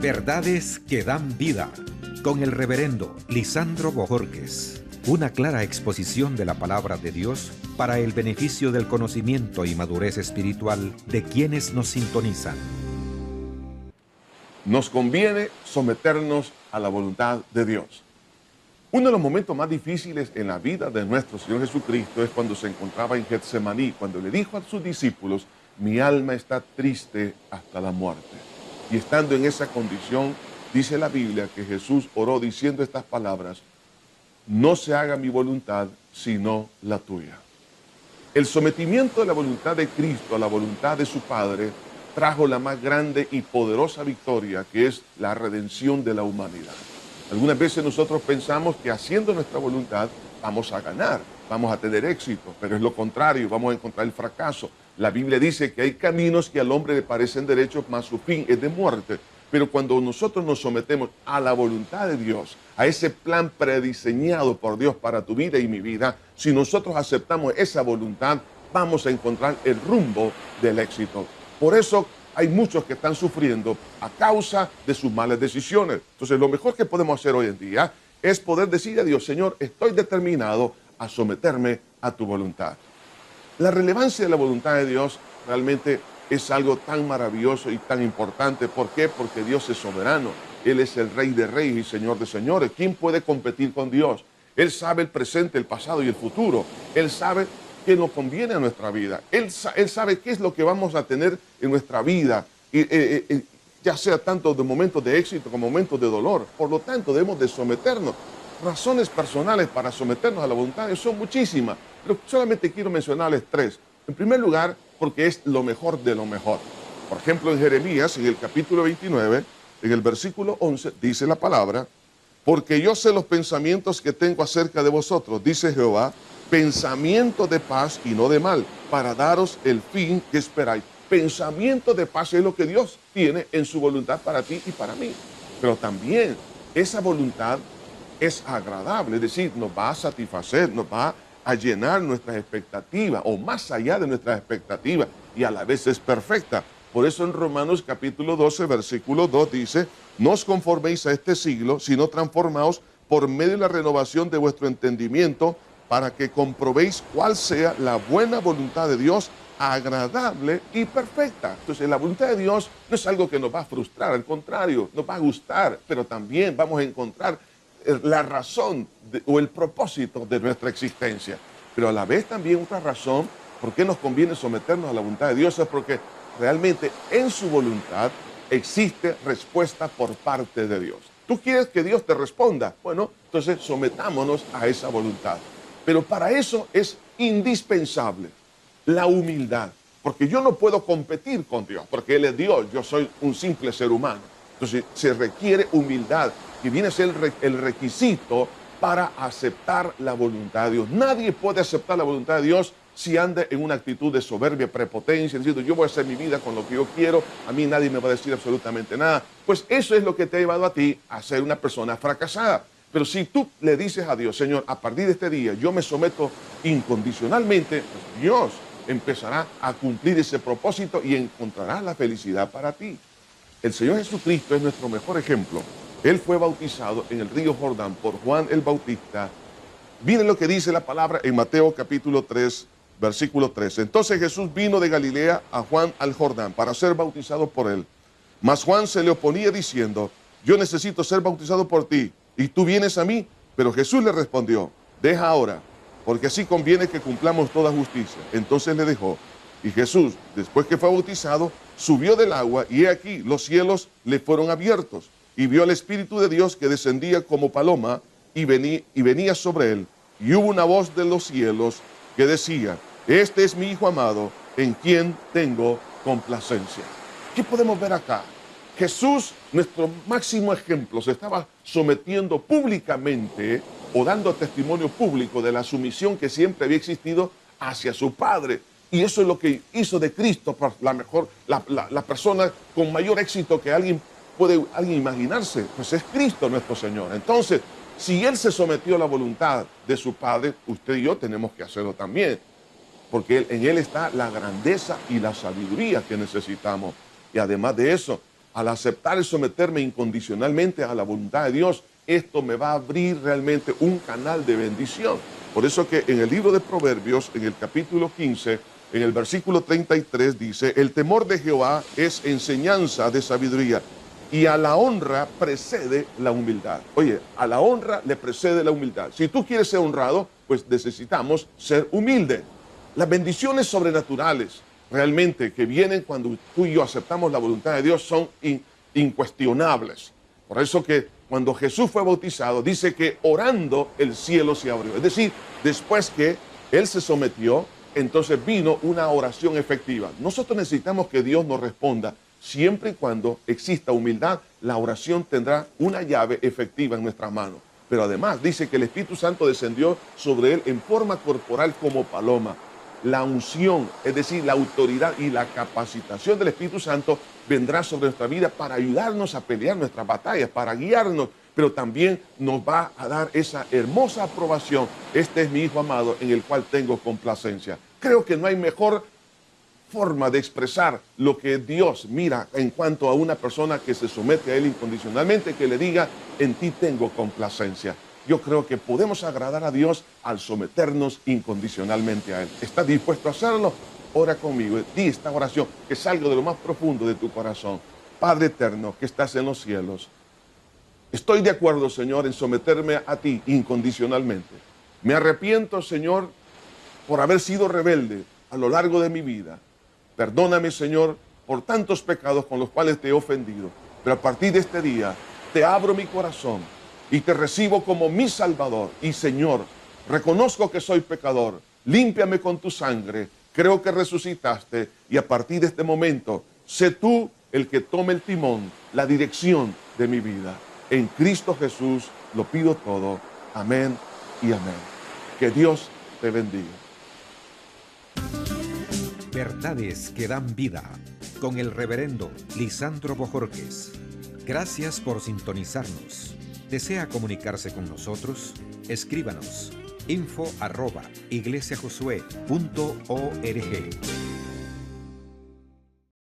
Verdades que dan vida, con el reverendo Lisandro Bojorquez. Una clara exposición de la palabra de Dios para el beneficio del conocimiento y madurez espiritual de quienes nos sintonizan. Nos conviene someternos a la voluntad de Dios. Uno de los momentos más difíciles en la vida de nuestro Señor Jesucristo es cuando se encontraba en Getsemaní, cuando le dijo a sus discípulos: mi alma está triste hasta la muerte. Y estando en esa condición, dice la Biblia que Jesús oró diciendo estas palabras: no se haga mi voluntad, sino la tuya. El sometimiento de la voluntad de Cristo a la voluntad de su Padre trajo la más grande y poderosa victoria, que es la redención de la humanidad. Algunas veces nosotros pensamos que haciendo nuestra voluntad vamos a ganar, vamos a tener éxito, pero es lo contrario, vamos a encontrar el fracaso. La Biblia dice que hay caminos que al hombre le parecen derechos, mas su fin es de muerte. Pero cuando nosotros nos sometemos a la voluntad de Dios, a ese plan prediseñado por Dios para tu vida y mi vida, si nosotros aceptamos esa voluntad, vamos a encontrar el rumbo del éxito. Por eso hay muchos que están sufriendo a causa de sus malas decisiones. Entonces, lo mejor que podemos hacer hoy en día es poder decir a Dios: Señor, estoy determinado a someterme a tu voluntad. La relevancia de la voluntad de Dios realmente es algo tan maravilloso y tan importante. ¿Por qué? Porque Dios es soberano. Él es el Rey de Reyes y Señor de Señores. ¿Quién puede competir con Dios? Él sabe el presente, el pasado y el futuro. Él sabe qué nos conviene a nuestra vida. Él sabe qué es lo que vamos a tener en nuestra vida, ya sea tanto de momentos de éxito como momentos de dolor. Por lo tanto, debemos de someternos. Razones personales para someternos a la voluntad de Dios son muchísimas, pero solamente quiero mencionarles tres. En primer lugar, porque es lo mejor de lo mejor. Por ejemplo, en Jeremías, en el capítulo 29, en el versículo 11, dice la palabra: porque yo sé los pensamientos que tengo acerca de vosotros, dice Jehová, pensamiento de paz y no de mal, para daros el fin que esperáis. Pensamiento de paz es lo que Dios tiene en su voluntad para ti y para mí. Pero también esa voluntad es agradable, es decir, nos va a satisfacer, nos va a llenar nuestras expectativas, o más allá de nuestras expectativas, y a la vez es perfecta. Por eso en Romanos capítulo 12, versículo 2 dice: no os conforméis a este siglo, sino transformaos por medio de la renovación de vuestro entendimiento, para que comprobéis cuál sea la buena voluntad de Dios, agradable y perfecta. Entonces, la voluntad de Dios no es algo que nos va a frustrar, al contrario, nos va a gustar, pero también vamos a encontrar la razón o el propósito de nuestra existencia. Pero a la vez también otra razón por qué nos conviene someternos a la voluntad de Dios es porque realmente en su voluntad existe respuesta por parte de Dios. ¿Tú quieres que Dios te responda? Bueno, entonces sometámonos a esa voluntad. Pero para eso es indispensable la humildad, porque yo no puedo competir con Dios, porque Él es Dios, yo soy un simple ser humano. Entonces se requiere humildad, que viene a ser el requisito para aceptar la voluntad de Dios. Nadie puede aceptar la voluntad de Dios si anda en una actitud de soberbia, prepotencia, diciendo: yo voy a hacer mi vida con lo que yo quiero, a mí nadie me va a decir absolutamente nada. Pues eso es lo que te ha llevado a ti a ser una persona fracasada. Pero si tú le dices a Dios: Señor, a partir de este día yo me someto incondicionalmente, pues Dios empezará a cumplir ese propósito y encontrará la felicidad para ti. El Señor Jesucristo es nuestro mejor ejemplo. Él fue bautizado en el río Jordán por Juan el Bautista. Miren lo que dice la palabra en Mateo capítulo 3, versículo 13. Entonces Jesús vino de Galilea a Juan al Jordán para ser bautizado por él. Mas Juan se le oponía diciendo: yo necesito ser bautizado por ti, ¿y tú vienes a mí? Pero Jesús le respondió: deja ahora, porque así conviene que cumplamos toda justicia. Entonces le dejó. Y Jesús, después que fue bautizado, subió del agua, y he aquí, los cielos le fueron abiertos, y vio al Espíritu de Dios que descendía como paloma, y venía sobre él. Y hubo una voz de los cielos que decía: este es mi Hijo amado, en quien tengo complacencia. ¿Qué podemos ver acá? Jesús, nuestro máximo ejemplo, se estaba sometiendo públicamente o dando testimonio público de la sumisión que siempre había existido hacia su Padre. Y eso es lo que hizo de Cristo la persona con mayor éxito que alguien puede imaginarse. Pues es Cristo nuestro Señor. Entonces, si Él se sometió a la voluntad de su Padre, usted y yo tenemos que hacerlo también. Porque en Él está la grandeza y la sabiduría que necesitamos. Y además de eso, al aceptar y someterme incondicionalmente a la voluntad de Dios, esto me va a abrir realmente un canal de bendición. Por eso que en el libro de Proverbios, en el capítulo 15, en el versículo 33 dice, el temor de Jehová es enseñanza de sabiduría y a la honra precede la humildad. Oye, a la honra le precede la humildad. Si tú quieres ser honrado, pues necesitamos ser humildes. Las bendiciones sobrenaturales realmente que vienen cuando tú y yo aceptamos la voluntad de Dios son incuestionables. Por eso que cuando Jesús fue bautizado, dice que orando el cielo se abrió. Es decir, después que Él se sometió, entonces vino una oración efectiva. Nosotros necesitamos que Dios nos responda. Siempre y cuando exista humildad, la oración tendrá una llave efectiva en nuestras manos. Pero además dice que el Espíritu Santo descendió sobre Él en forma corporal como paloma. La unción, es decir, la autoridad y la capacitación del Espíritu Santo vendrá sobre nuestra vida para ayudarnos a pelear nuestras batallas, para guiarnos, pero también nos va a dar esa hermosa aprobación. Este es mi Hijo amado en el cual tengo complacencia. Creo que no hay mejor forma de expresar lo que Dios mira en cuanto a una persona que se somete a Él incondicionalmente, que le diga, en ti tengo complacencia. Yo creo que podemos agradar a Dios al someternos incondicionalmente a Él. ¿Estás dispuesto a hacerlo? Ora conmigo, di esta oración que salga de lo más profundo de tu corazón. Padre eterno que estás en los cielos, estoy de acuerdo, Señor, en someterme a ti incondicionalmente. Me arrepiento, Señor, por haber sido rebelde a lo largo de mi vida. Perdóname, Señor, por tantos pecados con los cuales te he ofendido. Pero a partir de este día, te abro mi corazón y te recibo como mi Salvador. Y, Señor, reconozco que soy pecador. Límpiame con tu sangre. Creo que resucitaste. Y a partir de este momento, sé tú el que tome el timón, la dirección de mi vida. En Cristo Jesús lo pido todo. Amén y amén. Que Dios te bendiga. Verdades que dan vida, con el reverendo Lisandro Bojorquez. Gracias por sintonizarnos. ¿Desea comunicarse con nosotros? Escríbanos info@iglesiajosué.org.